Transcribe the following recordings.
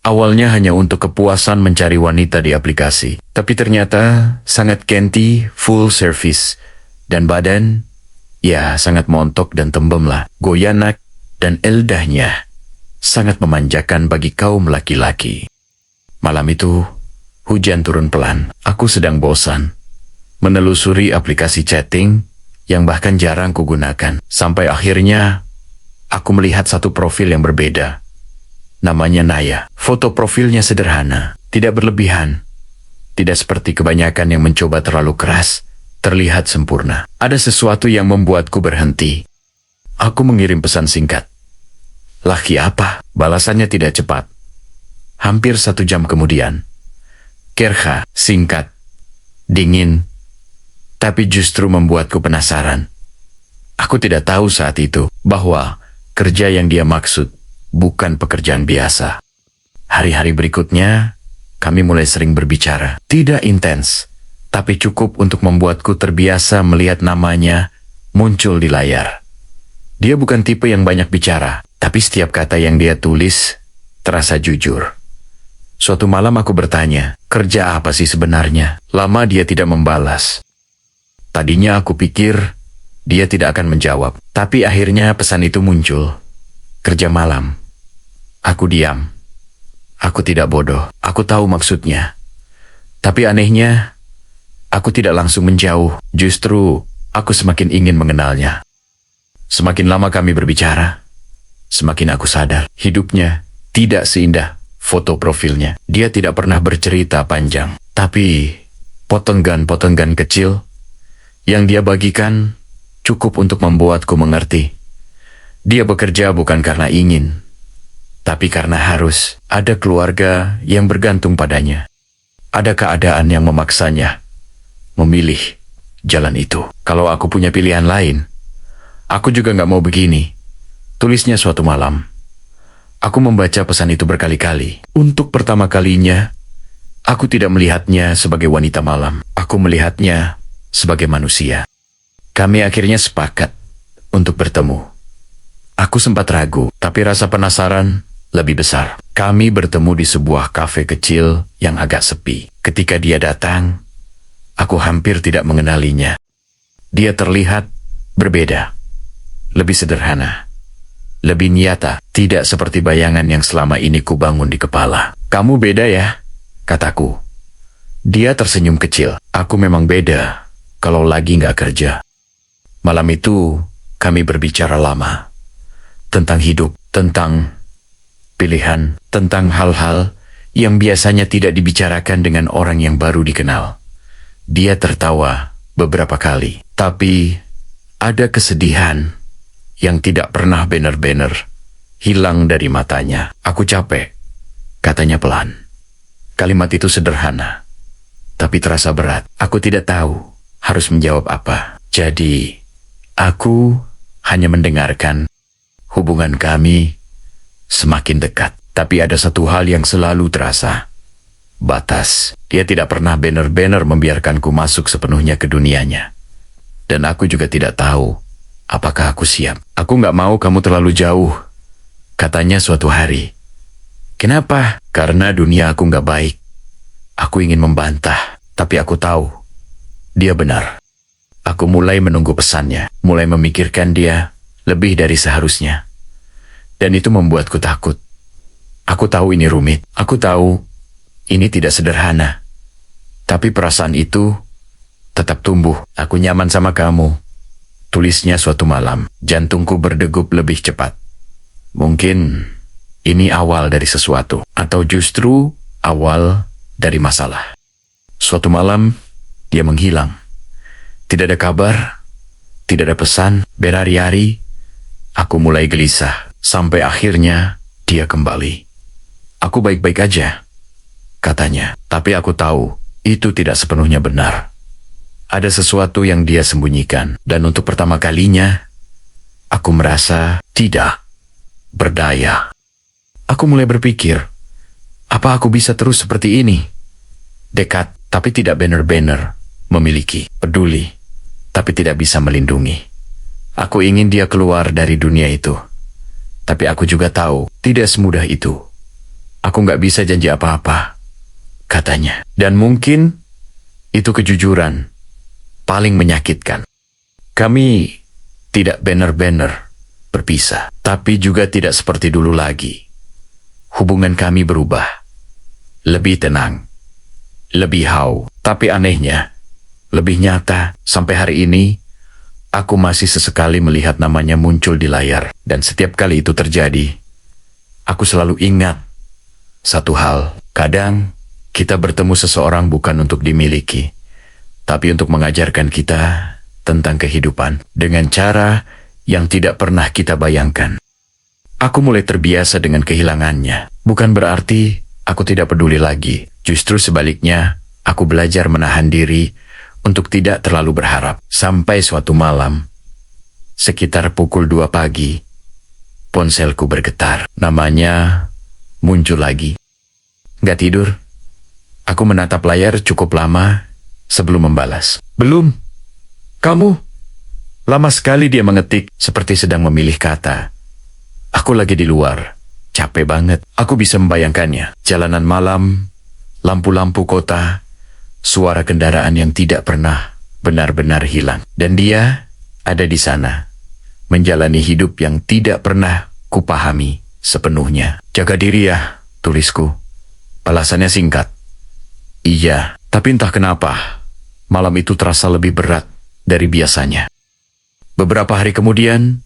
Awalnya hanya untuk kepuasan mencari wanita di aplikasi, tapi ternyata sangat cantik, full service, dan badan, ya sangat montok dan tembem lah. Goyanak dan eldahnya sangat memanjakan bagi kaum laki-laki. Malam itu, hujan turun pelan. Aku sedang bosan menelusuri aplikasi chatting yang bahkan jarang kugunakan. Sampai akhirnya, aku melihat satu profil yang berbeda. Namanya Naya. Foto profilnya sederhana, tidak berlebihan. Tidak seperti kebanyakan yang mencoba terlalu keras, terlihat sempurna. Ada sesuatu yang membuatku berhenti. Aku mengirim pesan singkat. Laki apa? Balasannya tidak cepat. Hampir 1 jam kemudian. Kerja, singkat, dingin, tapi justru membuatku penasaran. Aku tidak tahu saat itu bahwa kerja yang dia maksud bukan pekerjaan biasa. Hari-hari berikutnya, kami mulai sering berbicara. Tidak intens, tapi cukup untuk membuatku terbiasa melihat namanya muncul di layar. Dia bukan tipe yang banyak bicara, tapi setiap kata yang dia tulis terasa jujur. Suatu malam aku bertanya, kerja apa sih sebenarnya? Lama dia tidak membalas. Tadinya aku pikir dia tidak akan menjawab, tapi akhirnya pesan itu muncul. Kerja malam. Aku diam. Aku tidak bodoh. Aku tahu maksudnya. Tapi anehnya, aku tidak langsung menjauh. Justru, aku semakin ingin mengenalnya. Semakin lama kami berbicara, semakin aku sadar hidupnya tidak seindah foto profilnya. Dia tidak pernah bercerita panjang, tapi potongan-potongan kecil yang dia bagikan cukup untuk membuatku mengerti. Dia bekerja bukan karena ingin, tapi karena harus. Ada keluarga yang bergantung padanya. Ada keadaan yang memaksanya memilih jalan itu. Kalau aku punya pilihan lain, aku juga nggak mau begini. Tulisnya suatu malam. Aku membaca pesan itu berkali-kali. Untuk pertama kalinya, aku tidak melihatnya sebagai wanita malam. Aku melihatnya sebagai manusia. Kami akhirnya sepakat untuk bertemu. Aku sempat ragu, tapi rasa penasaran lebih besar. Kami bertemu di sebuah kafe kecil yang agak sepi. Ketika dia datang, aku hampir tidak mengenalinya. Dia terlihat berbeda, lebih sederhana, lebih nyata, tidak seperti bayangan yang selama ini kubangun di kepala. Kamu beda ya, kataku. Dia tersenyum kecil. Aku memang beda kalau lagi nggak kerja. Malam itu, kami berbicara lama. Tentang hidup, tentang pilihan, tentang hal-hal yang biasanya tidak dibicarakan dengan orang yang baru dikenal. Dia tertawa beberapa kali, tapi ada kesedihan yang tidak pernah benar-benar hilang dari matanya. Aku capek, katanya pelan. Kalimat itu sederhana, tapi terasa berat. Aku tidak tahu harus menjawab apa. Jadi, aku hanya mendengarkan. Hubungan kami semakin dekat, tapi ada satu hal yang selalu terasa. Batas. Dia tidak pernah benar-benar membiarkanku masuk sepenuhnya ke dunianya. Dan aku juga tidak tahu apakah aku siap. Aku nggak mau kamu terlalu jauh, katanya suatu hari. Kenapa? Karena dunia aku nggak baik. Aku ingin membantah, tapi aku tahu dia benar. Aku mulai menunggu pesannya, mulai memikirkan dia lebih dari seharusnya. Dan itu membuatku takut. Aku tahu ini rumit. Aku tahu ini tidak sederhana. Tapi perasaan itu tetap tumbuh. Aku nyaman sama kamu. Tulisnya suatu malam. Jantungku berdegup lebih cepat. Mungkin ini awal dari sesuatu. Atau justru awal dari masalah. Suatu malam, dia menghilang. Tidak ada kabar, tidak ada pesan. Berhari-hari, aku mulai gelisah. Sampai akhirnya, dia kembali. Aku baik-baik aja, katanya. Tapi aku tahu, itu tidak sepenuhnya benar. Ada sesuatu yang dia sembunyikan. Dan untuk pertama kalinya, aku merasa tidak berdaya. Aku mulai berpikir, apa aku bisa terus seperti ini? Dekat, tapi tidak benar-benar memiliki. Peduli, tapi tidak bisa melindungi. Aku ingin dia keluar dari dunia itu. Tapi aku juga tahu, tidak semudah itu. Aku nggak bisa janji apa-apa, katanya. Dan mungkin itu kejujuran paling menyakitkan. Kami tidak benar-benar berpisah, tapi juga tidak seperti dulu lagi. Hubungan kami berubah. Lebih tenang, lebih tapi anehnya, lebih nyata. Sampai hari ini, aku masih sesekali melihat namanya muncul di layar. Dan setiap kali itu terjadi, aku selalu ingat satu hal. Kadang, kita bertemu seseorang bukan untuk dimiliki, tapi untuk mengajarkan kita tentang kehidupan dengan cara yang tidak pernah kita bayangkan. Aku mulai terbiasa dengan kehilangannya. Bukan berarti aku tidak peduli lagi. Justru sebaliknya, aku belajar menahan diri untuk tidak terlalu berharap. Sampai suatu malam, sekitar pukul 2 pagi, ponselku bergetar. Namanya muncul lagi. Nggak tidur. Aku menatap layar cukup lama sebelum membalas. Belum. Kamu? Lama sekali dia mengetik seperti sedang memilih kata. Aku lagi di luar. Capek banget. Aku bisa membayangkannya. Jalanan malam, lampu-lampu kota, suara kendaraan yang tidak pernah benar-benar hilang. Dan dia ada di sana, menjalani hidup yang tidak pernah kupahami sepenuhnya. Jaga diri ya, tulisku. Balasannya singkat. Iya, tapi entah kenapa, malam itu terasa lebih berat dari biasanya. Beberapa hari kemudian,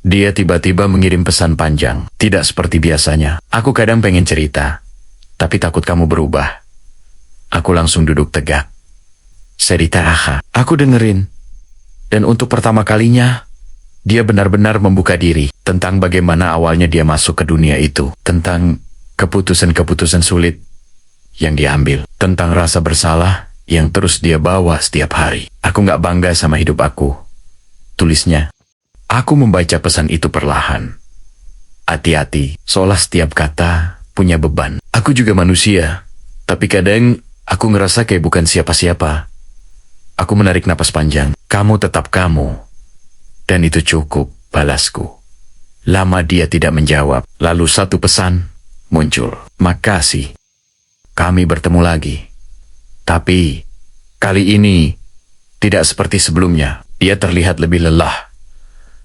dia tiba-tiba mengirim pesan panjang. Tidak seperti biasanya. Aku kadang pengen cerita, tapi takut kamu berubah. Aku langsung duduk tegak. Cerita aha. Aku dengerin. Dan untuk pertama kalinya, dia benar-benar membuka diri tentang bagaimana awalnya dia masuk ke dunia itu. Tentang keputusan-keputusan sulit yang diambil. Tentang rasa bersalah yang terus dia bawa setiap hari. Aku gak bangga sama hidup aku, tulisnya. Aku membaca pesan itu perlahan. Hati-hati, seolah setiap kata punya beban. Aku juga manusia, tapi kadang aku ngerasa kayak bukan siapa-siapa. Aku menarik napas panjang. Kamu tetap kamu. Dan itu cukup, balasku. Lama dia tidak menjawab. Lalu satu pesan muncul. Makasih. Kami bertemu lagi. Tapi, kali ini tidak seperti sebelumnya. Dia terlihat lebih lelah.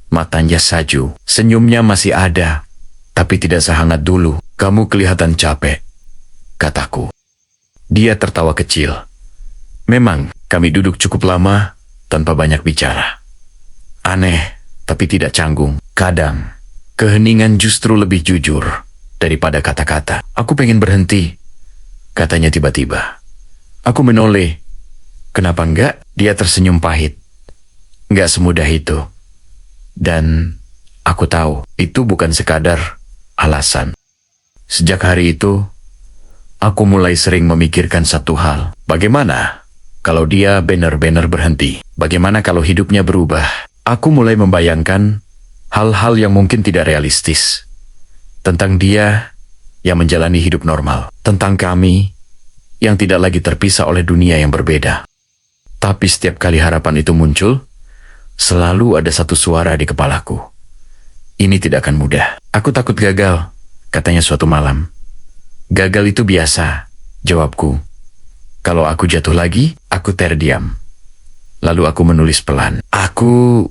Matanya saju, senyumnya masih ada, tapi tidak sehangat dulu. Kamu kelihatan capek, kataku. Dia tertawa kecil. Memang, kami duduk cukup lama tanpa banyak bicara. Aneh, tapi tidak canggung. Kadang, keheningan justru lebih jujur daripada kata-kata. Aku pengen berhenti, katanya tiba-tiba. Aku menoleh. Kenapa enggak? Dia tersenyum pahit. Enggak semudah itu. Dan aku tahu itu bukan sekadar alasan. Sejak hari itu, aku mulai sering memikirkan satu hal. Bagaimana kalau dia benar-benar berhenti? Bagaimana kalau hidupnya berubah? Aku mulai membayangkan hal-hal yang mungkin tidak realistis. Tentang dia yang menjalani hidup normal. Tentang kami yang tidak lagi terpisah oleh dunia yang berbeda. Tapi setiap kali harapan itu muncul, selalu ada satu suara di kepalaku. Ini tidak akan mudah. Aku takut gagal, katanya suatu malam. Gagal itu biasa, jawabku. Kalau aku jatuh lagi, aku terdiam. Lalu aku menulis pelan. Aku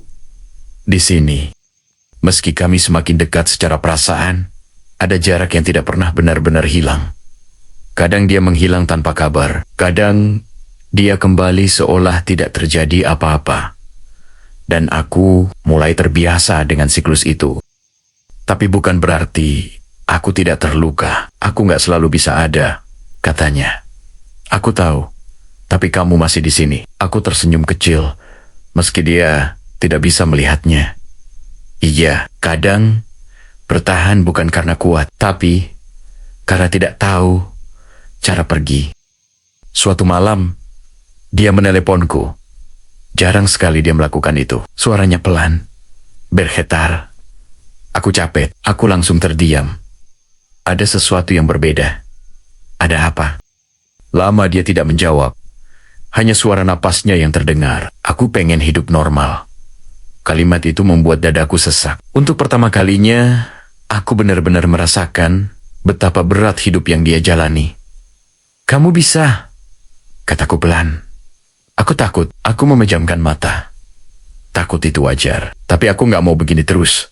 di sini. Meski kami semakin dekat secara perasaan, ada jarak yang tidak pernah benar-benar hilang. Kadang dia menghilang tanpa kabar. Kadang dia kembali seolah tidak terjadi apa-apa. Dan aku mulai terbiasa dengan siklus itu. Tapi bukan berarti aku tidak terluka. Aku nggak selalu bisa ada, katanya. Aku tahu, tapi kamu masih di sini. Aku tersenyum kecil, meski dia tidak bisa melihatnya. Iya, kadang bertahan bukan karena kuat, tapi karena tidak tahu cara pergi. Suatu malam, dia meneleponku. Jarang sekali dia melakukan itu. Suaranya pelan, bergetar. Aku capek. Aku langsung terdiam. Ada sesuatu yang berbeda. Ada apa? Lama dia tidak menjawab. Hanya suara napasnya yang terdengar. Aku pengen hidup normal. Kalimat itu membuat dadaku sesak. Untuk pertama kalinya, aku benar-benar merasakan betapa berat hidup yang dia jalani. Kamu bisa, kataku pelan. Aku takut, aku memejamkan mata. Takut itu wajar, tapi aku nggak mau begini terus.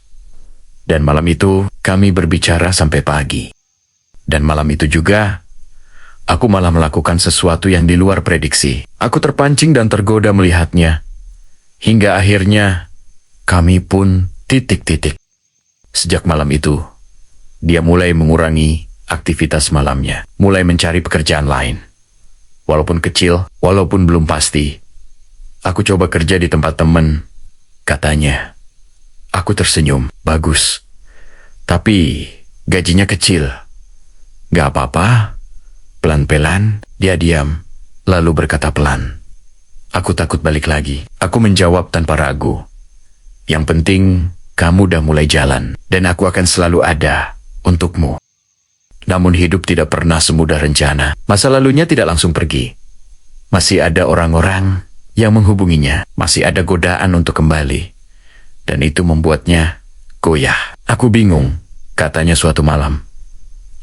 Dan malam itu, kami berbicara sampai pagi. Dan malam itu juga, aku malah melakukan sesuatu yang di luar prediksi. Aku terpancing dan tergoda melihatnya. Hingga akhirnya, kami pun titik-titik. Sejak malam itu, dia mulai mengurangi aktivitas malamnya, mulai mencari pekerjaan lain. Walaupun kecil, walaupun belum pasti. Aku coba kerja di tempat teman, katanya. Aku tersenyum, bagus. Tapi gajinya kecil. Gak apa-apa. Pelan-pelan, dia diam, lalu berkata pelan. Aku takut balik lagi. Aku menjawab tanpa ragu. Yang penting, kamu udah mulai jalan, dan aku akan selalu ada untukmu. Namun hidup tidak pernah semudah rencana. Masa lalunya tidak langsung pergi. Masih ada orang-orang yang menghubunginya. Masih ada godaan untuk kembali. Dan itu membuatnya goyah. Aku bingung, katanya suatu malam.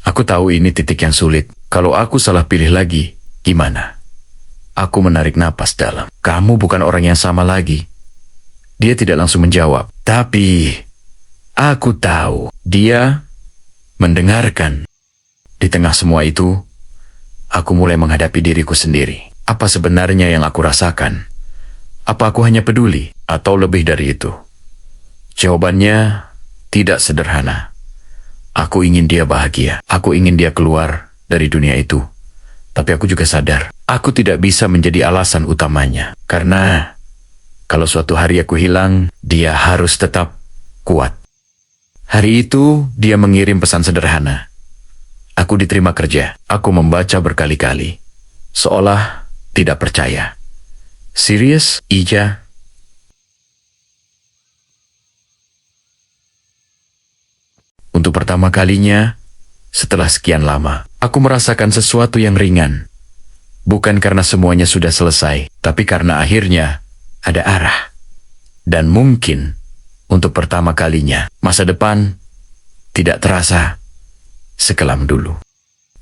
Aku tahu ini titik yang sulit. Kalau aku salah pilih lagi, gimana? Aku menarik napas dalam. Kamu bukan orang yang sama lagi. Dia tidak langsung menjawab. Tapi, aku tahu dia mendengarkan. Di tengah semua itu, aku mulai menghadapi diriku sendiri. Apa sebenarnya yang aku rasakan? Apa aku hanya peduli? Atau lebih dari itu? Jawabannya tidak sederhana. Aku ingin dia bahagia. Aku ingin dia keluar dari dunia itu. Tapi aku juga sadar, aku tidak bisa menjadi alasan utamanya. Karena kalau suatu hari aku hilang, dia harus tetap kuat. Hari itu, dia mengirim pesan sederhana. Aku diterima kerja. Aku membaca berkali-kali. Seolah tidak percaya. Serius, Ija? Untuk pertama kalinya, setelah sekian lama, aku merasakan sesuatu yang ringan. Bukan karena semuanya sudah selesai, tapi karena akhirnya ada arah. Dan mungkin, untuk pertama kalinya, masa depan tidak terasa sekelam dulu.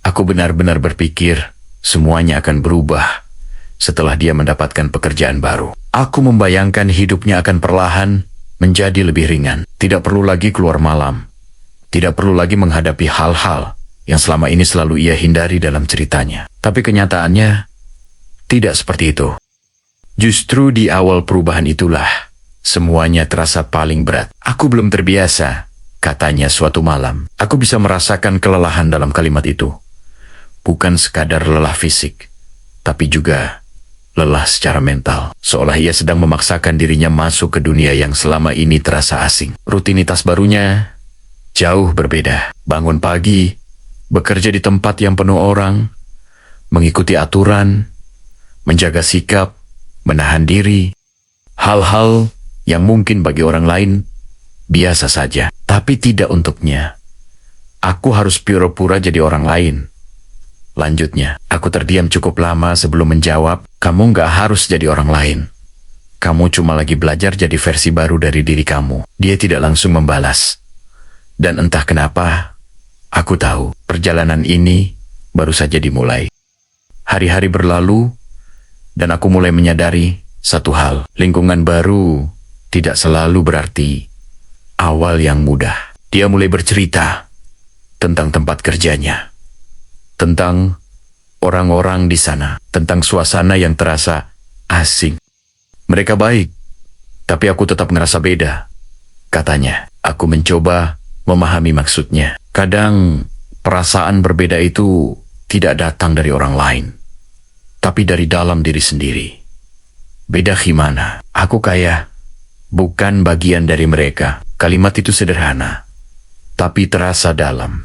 Aku benar-benar berpikir semuanya akan berubah setelah dia mendapatkan pekerjaan baru. Aku membayangkan hidupnya akan perlahan menjadi lebih ringan. Tidak perlu lagi keluar malam. Tidak perlu lagi menghadapi hal-hal yang selama ini selalu ia hindari dalam ceritanya. Tapi kenyataannya tidak seperti itu. Justru di awal perubahan itulah semuanya terasa paling berat. Aku belum terbiasa, katanya suatu malam. Aku bisa merasakan kelelahan dalam kalimat itu. Bukan sekadar lelah fisik, tapi juga lelah secara mental. Seolah ia sedang memaksakan dirinya masuk ke dunia yang selama ini terasa asing. Rutinitas barunya jauh berbeda. Bangun pagi, bekerja di tempat yang penuh orang, mengikuti aturan, menjaga sikap, menahan diri. Hal-hal yang mungkin bagi orang lain biasa saja, tapi tidak untuknya. Aku harus pura-pura jadi orang lain. Lanjutnya, aku terdiam cukup lama sebelum menjawab, kamu nggak harus jadi orang lain. Kamu cuma lagi belajar jadi versi baru dari diri kamu. Dia tidak langsung membalas. Dan entah kenapa, aku tahu perjalanan ini baru saja dimulai. Hari-hari berlalu, dan aku mulai menyadari satu hal. Lingkungan baru tidak selalu berarti awal yang mudah. Dia mulai bercerita tentang tempat kerjanya, tentang orang-orang di sana, tentang suasana yang terasa asing. Mereka baik, tapi aku tetap ngerasa beda, katanya. Aku mencoba memahami maksudnya. Kadang perasaan berbeda itu tidak datang dari orang lain, tapi dari dalam diri sendiri. Beda gimana? Aku kayak bukan bagian dari mereka. Kalimat itu sederhana, tapi terasa dalam.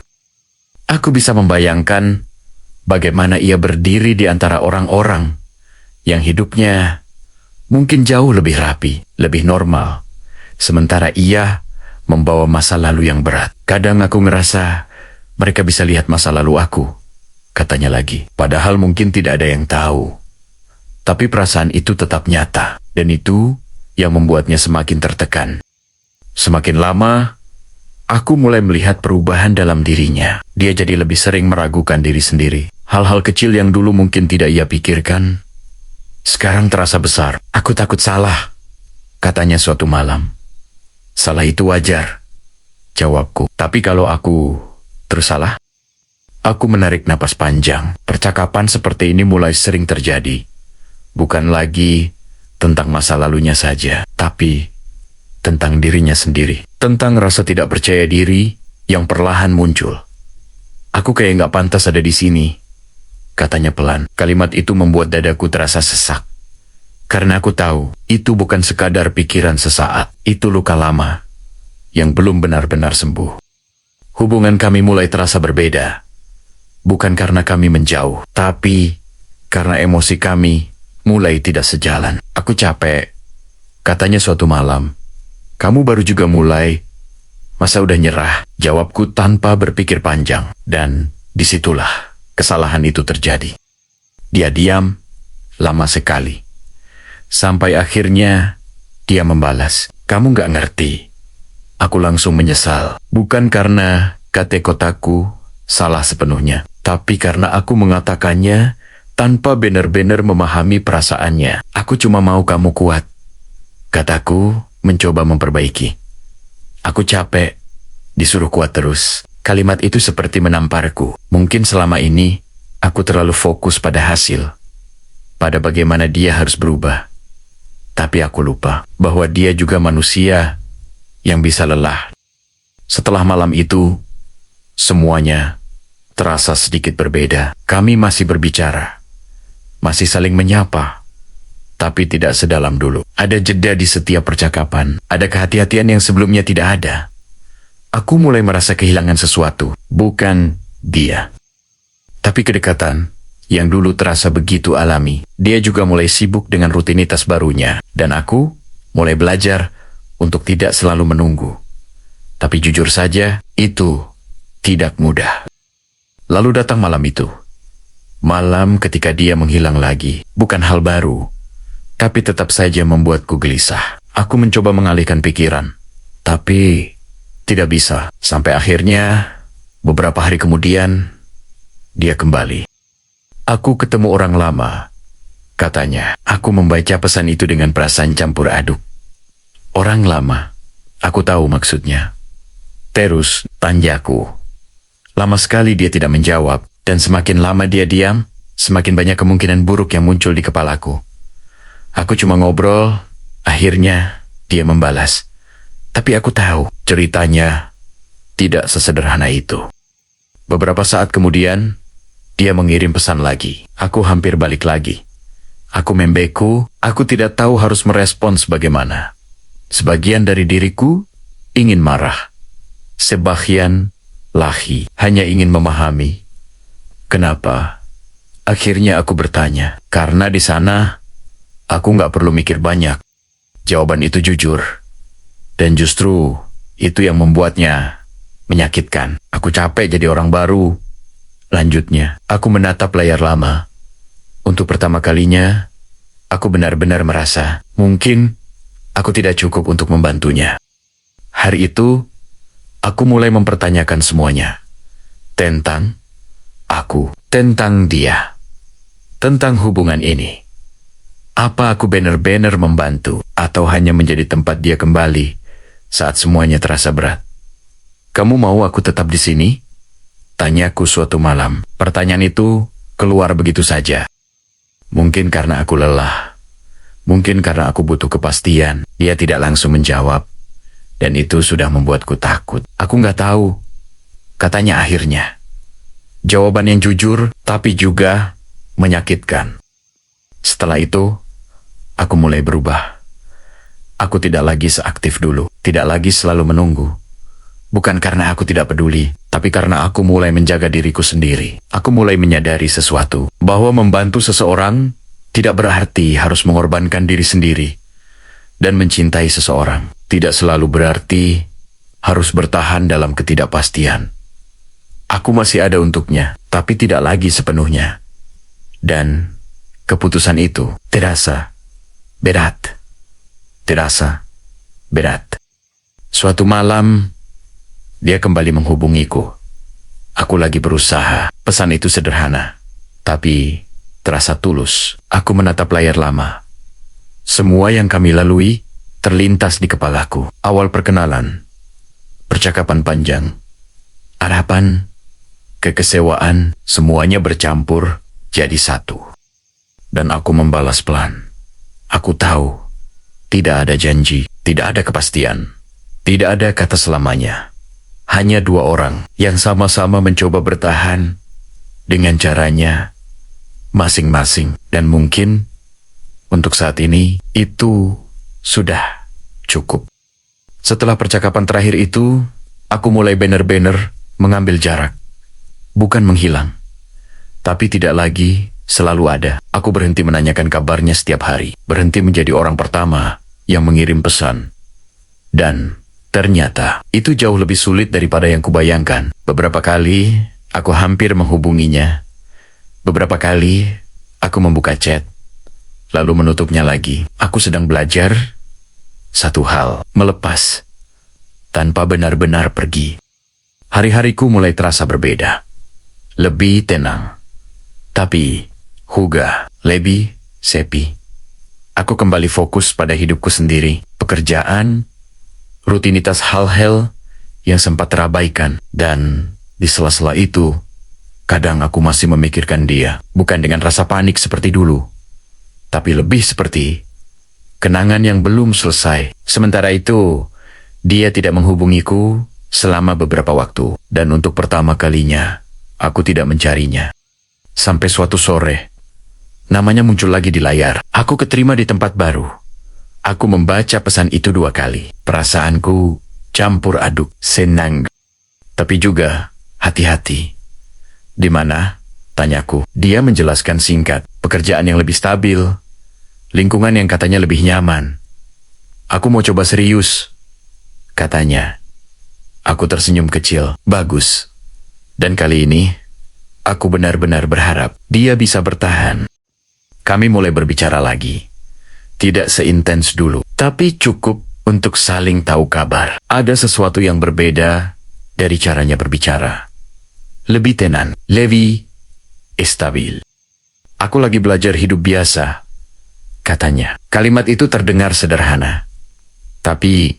Aku bisa membayangkan bagaimana ia berdiri di antara orang-orang yang hidupnya mungkin jauh lebih rapi, lebih normal, sementara ia membawa masa lalu yang berat. Kadang aku ngerasa mereka bisa lihat masa lalu aku, katanya lagi. Padahal mungkin tidak ada yang tahu. Tapi perasaan itu tetap nyata, dan itu yang membuatnya semakin tertekan. Semakin lama, Aku mulai melihat perubahan dalam dirinya. Dia jadi lebih sering meragukan diri sendiri. Hal-hal kecil yang dulu mungkin tidak ia pikirkan, sekarang terasa besar. Aku takut salah, katanya suatu malam. Salah itu wajar, jawabku. Tapi kalau aku terus salah? Aku menarik napas panjang. Percakapan seperti ini mulai sering terjadi. Bukan lagi tentang masa lalunya saja, tapi tentang dirinya sendiri. Tentang rasa tidak percaya diri yang perlahan muncul. Aku kayak nggak pantas ada di sini, katanya pelan. Kalimat itu membuat dadaku terasa sesak. Karena aku tahu, itu bukan sekadar pikiran sesaat. Itu luka lama yang belum benar-benar sembuh. Hubungan kami mulai terasa berbeda. Bukan karena kami menjauh, tapi karena emosi kami mulai tidak sejalan. Aku capek, katanya suatu malam. Kamu baru juga mulai, masa udah nyerah? Jawabku tanpa berpikir panjang. Dan disitulah kesalahan itu terjadi. Dia diam lama sekali. Sampai akhirnya dia membalas, kamu gak ngerti. Aku langsung menyesal. Bukan karena kata-kataku salah sepenuhnya, tapi karena aku mengatakannya tanpa benar-benar memahami perasaannya. Aku cuma mau kamu kuat, kataku, mencoba memperbaiki. Aku capek disuruh kuat terus. Kalimat itu seperti menamparku. Mungkin selama ini aku terlalu fokus pada hasil, pada bagaimana dia harus berubah. Tapi aku lupa bahwa dia juga manusia yang bisa lelah. Setelah malam itu, semuanya terasa sedikit berbeda. Kami masih berbicara, masih saling menyapa, tapi tidak sedalam dulu. Ada jeda di setiap percakapan, ada kehati-hatian yang sebelumnya tidak ada. Aku mulai merasa kehilangan sesuatu, bukan dia, tapi kedekatan yang dulu terasa begitu alami. Dia juga mulai sibuk dengan rutinitas barunya, dan aku mulai belajar untuk tidak selalu menunggu. Tapi jujur saja, itu tidak mudah. Lalu datang malam itu. Malam ketika dia menghilang lagi. Bukan hal baru, tapi tetap saja membuatku gelisah. Aku mencoba mengalihkan pikiran, tapi tidak bisa. Sampai akhirnya, beberapa hari kemudian, dia kembali. Aku ketemu orang lama, katanya. Aku membaca pesan itu dengan perasaan campur aduk. Orang lama, aku tahu maksudnya. Terus, tanjaku. Lama sekali dia tidak menjawab, dan semakin lama dia diam, semakin banyak kemungkinan buruk yang muncul di kepalaku. Aku cuma ngobrol, akhirnya dia membalas. Tapi aku tahu, ceritanya tidak sesederhana itu. Beberapa saat kemudian, dia mengirim pesan lagi. Aku hampir balik lagi. Aku membeku, aku tidak tahu harus merespons bagaimana. Sebagian dari diriku ingin marah. Sebagian lagi hanya ingin memahami. Kenapa? Akhirnya aku bertanya. Karena di sana, aku nggak perlu mikir banyak. Jawaban itu jujur. Dan justru, itu yang membuatnya menyakitkan. Aku capek jadi orang baru. Lanjutnya, aku menatap layar lama. Untuk pertama kalinya, aku benar-benar merasa, mungkin aku tidak cukup untuk membantunya. Hari itu, aku mulai mempertanyakan semuanya. Tentang aku, tentang dia, tentang hubungan ini. Apa aku benar-benar membantu, atau hanya menjadi tempat dia kembali saat semuanya terasa berat? Kamu mau aku tetap di sini? Tanyaku suatu malam. Pertanyaan itu keluar begitu saja. Mungkin karena aku lelah. Mungkin karena aku butuh kepastian. Dia tidak langsung menjawab. Dan itu sudah membuatku takut. Aku nggak tahu, katanya akhirnya. Jawaban yang jujur, tapi juga menyakitkan. Setelah itu, aku mulai berubah. Aku tidak lagi seaktif dulu. Tidak lagi selalu menunggu. Bukan karena aku tidak peduli, tapi karena aku mulai menjaga diriku sendiri. Aku mulai menyadari sesuatu, bahwa membantu seseorang tidak berarti harus mengorbankan diri sendiri. Dan mencintai seseorang tidak selalu berarti harus bertahan dalam ketidakpastian. Aku masih ada untuknya, tapi tidak lagi sepenuhnya. Dan keputusan itu terasa berat. Terasa berat. Suatu malam, dia kembali menghubungiku. Aku lagi berusaha. Pesan itu sederhana, tapi terasa tulus. Aku menatap layar lama. Semua yang kami lalui terlintas di kepalaku. Awal perkenalan, percakapan panjang, harapan, kekecewaan, semuanya bercampur jadi satu. Dan aku membalas pelan. Aku tahu, tidak ada janji, tidak ada kepastian, tidak ada kata selamanya. Hanya dua orang yang sama-sama mencoba bertahan dengan caranya masing-masing. Dan mungkin untuk saat ini itu sudah cukup. Setelah percakapan terakhir itu, aku mulai benar-benar mengambil jarak. Bukan menghilang, tapi tidak lagi selalu ada. Aku berhenti menanyakan kabarnya setiap hari, berhenti menjadi orang pertama yang mengirim pesan. Dan ternyata itu jauh lebih sulit daripada yang kubayangkan. Beberapa kali aku hampir menghubunginya. Beberapa kali aku membuka chat, lalu menutupnya lagi. Aku sedang belajar satu hal, melepas tanpa benar-benar pergi. Hari-hariku mulai terasa berbeda, lebih tenang, tapi juga lebih sepi. Aku kembali fokus pada hidupku sendiri, pekerjaan, rutinitas hal-hal yang sempat terabaikan. Dan di sela-sela itu, kadang aku masih memikirkan dia, bukan dengan rasa panik seperti dulu, tapi lebih seperti kenangan yang belum selesai. Sementara itu, dia tidak menghubungiku selama beberapa waktu, dan untuk pertama kalinya, aku tidak mencarinya. Sampai suatu sore, namanya muncul lagi di layar. Aku keterima di tempat baru. Aku membaca pesan itu 2 kali. Perasaanku campur aduk, senang, tapi juga hati-hati. Di mana? Tanyaku. Dia menjelaskan singkat, pekerjaan yang lebih stabil, lingkungan yang katanya lebih nyaman. Aku mau coba serius, katanya. Aku tersenyum kecil. Bagus. Dan kali ini, aku benar-benar berharap dia bisa bertahan. Kami mulai berbicara lagi. Tidak seintens dulu, tapi cukup untuk saling tahu kabar. Ada sesuatu yang berbeda dari caranya berbicara. Lebih tenang, lebih stabil. Aku lagi belajar hidup biasa, katanya. Kalimat itu terdengar sederhana, tapi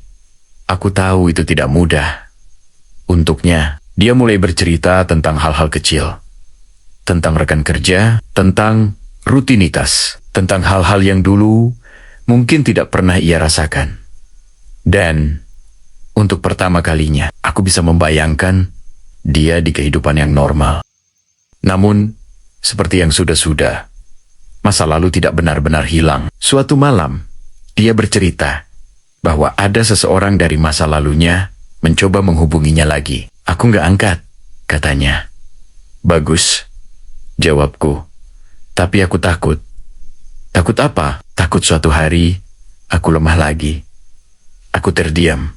aku tahu itu tidak mudah. Untuknya, dia mulai bercerita tentang hal-hal kecil, tentang rekan kerja, tentang rutinitas, tentang hal-hal yang dulu mungkin tidak pernah ia rasakan. Dan untuk pertama kalinya, aku bisa membayangkan dia di kehidupan yang normal. Namun, seperti yang sudah-sudah, masa lalu tidak benar-benar hilang. Suatu malam, dia bercerita bahwa ada seseorang dari masa lalunya mencoba menghubunginya lagi. Aku nggak angkat, katanya. Bagus, jawabku. Tapi aku takut. Takut apa? Takut suatu hari aku lemah lagi. Aku terdiam,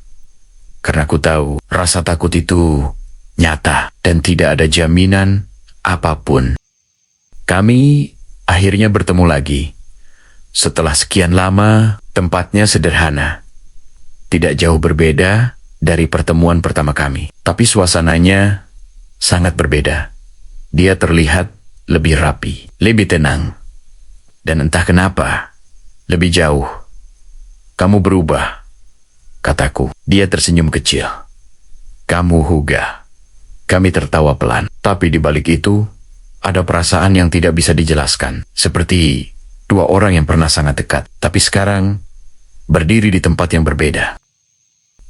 karena aku tahu rasa takut itu nyata dan tidak ada jaminan apapun. Kami akhirnya bertemu lagi. Setelah sekian lama, tempatnya sederhana. Tidak jauh berbeda dari pertemuan pertama kami. Tapi suasananya sangat berbeda. Dia terlihat lebih rapi, lebih tenang. Dan entah kenapa, lebih jauh. Kamu berubah, kataku. Dia tersenyum kecil. Kamu juga. Kami tertawa pelan. Tapi di balik itu, ada perasaan yang tidak bisa dijelaskan. Seperti 2 orang yang pernah sangat dekat, tapi sekarang berdiri di tempat yang berbeda.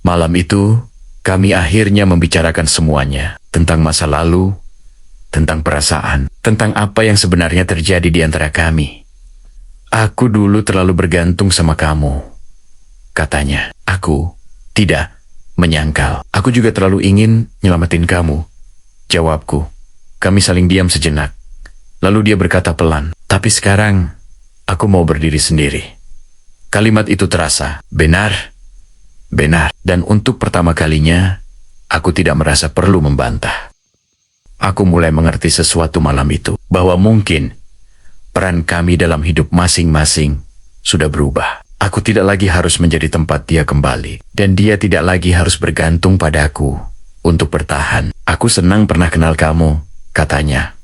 Malam itu, kami akhirnya membicarakan semuanya. Tentang masa lalu, tentang perasaan, tentang apa yang sebenarnya terjadi di antara kami. Aku dulu terlalu bergantung sama kamu, katanya. Aku tidak menyangkal. Aku juga terlalu ingin nyelamatin kamu, jawabku. Kami saling diam sejenak. Lalu dia berkata pelan, tapi sekarang aku mau berdiri sendiri. Kalimat itu terasa benar, benar. Dan untuk pertama kalinya, aku tidak merasa perlu membantah. Aku mulai mengerti sesuatu malam itu, bahwa mungkin peran kami dalam hidup masing-masing sudah berubah. Aku tidak lagi harus menjadi tempat dia kembali, dan dia tidak lagi harus bergantung padaku untuk bertahan. Aku senang pernah kenal kamu, katanya.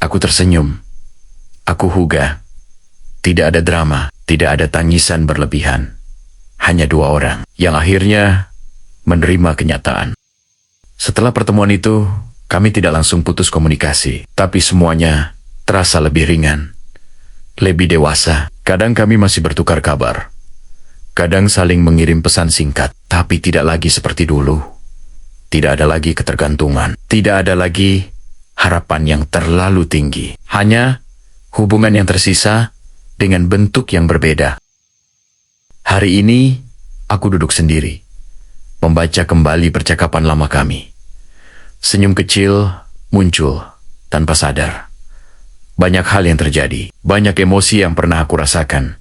Aku tersenyum. Aku Huga. Tidak ada drama, tidak ada tangisan berlebihan. Hanya dua orang yang akhirnya menerima kenyataan. Setelah pertemuan itu, kami tidak langsung putus komunikasi, tapi semuanya terasa lebih ringan, lebih dewasa. Kadang kami masih bertukar kabar. Kadang saling mengirim pesan singkat, tapi tidak lagi seperti dulu. Tidak ada lagi ketergantungan, tidak ada lagi harapan yang terlalu tinggi. Hanya hubungan yang tersisa dengan bentuk yang berbeda. Hari ini, aku duduk sendiri, membaca kembali percakapan lama kami. Senyum kecil muncul tanpa sadar. Banyak hal yang terjadi, banyak emosi yang pernah aku rasakan.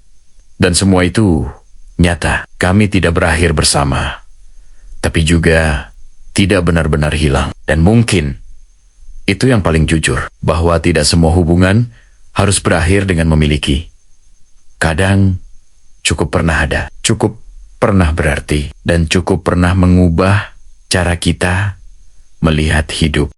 Dan semua itu nyata. Kami tidak berakhir bersama, tapi juga tidak benar-benar hilang. Dan mungkin itu yang paling jujur, bahwa tidak semua hubungan harus berakhir dengan memiliki. Kadang cukup pernah ada, cukup pernah berarti, dan cukup pernah mengubah cara kita melihat hidup.